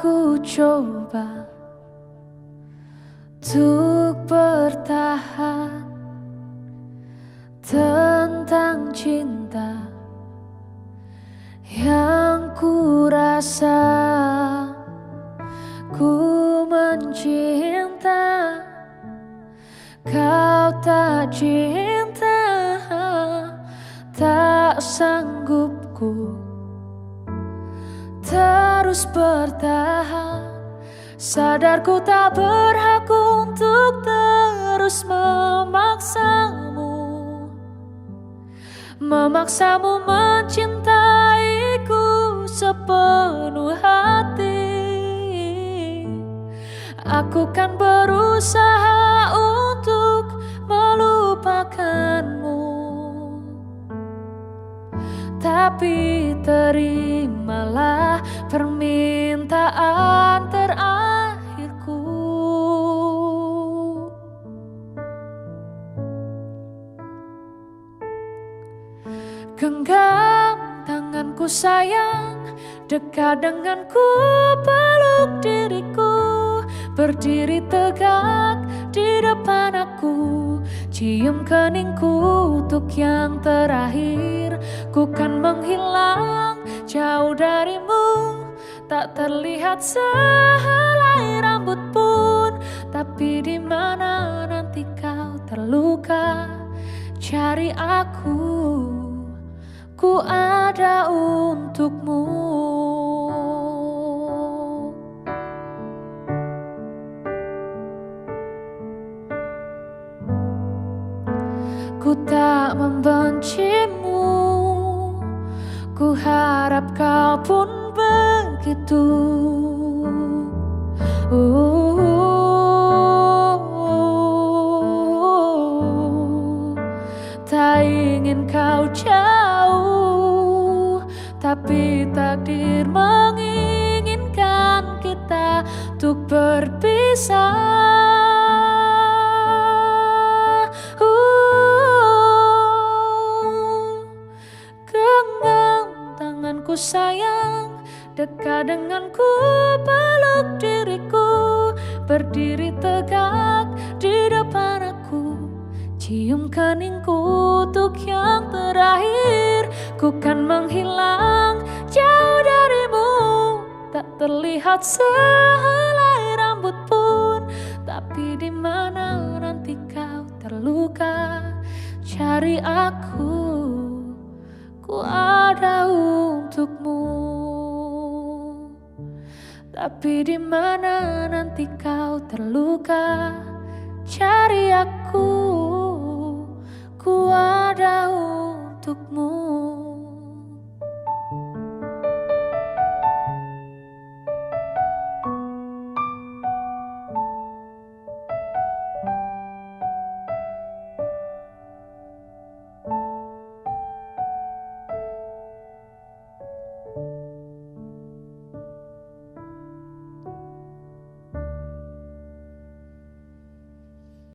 Aku coba untuk bertahan tentang cinta yang ku rasa. Ku mencinta, kau tak cinta. Tak sanggup ku terus bertahan. Sadar ku tak berhak untuk terus memaksamu mencintaiku sepenuh hati. Aku kan berusaha untuk melupakanmu, tapi terimalah permintaan terakhirku. Genggam tanganku sayang, dekat denganku, peluk diriku, berdiri tegak di depan aku, cium keningku untuk yang terakhir. Ku kan menghilang jauh darimu, tak terlihat sehelai rambut pun. Tapi di mana nanti kau terluka, cari aku, ku ada untukmu. Ku tak membencimu, ku harap kau pun begitu. Tak ingin kau jauh, tapi takdir menginginkan kita untuk berpisah. Ku sayang, dekat denganku, peluk diriku, berdiri tegak di depan aku, cium keningku untuk yang terakhir. Ku kan menghilang jauh darimu, tak terlihat sehelai rambut pun. Tapi di mana nanti kau terluka, cari aku, ku ada untukmu. Tapi di mana nanti kau terluka, cari aku, ku ada untukmu.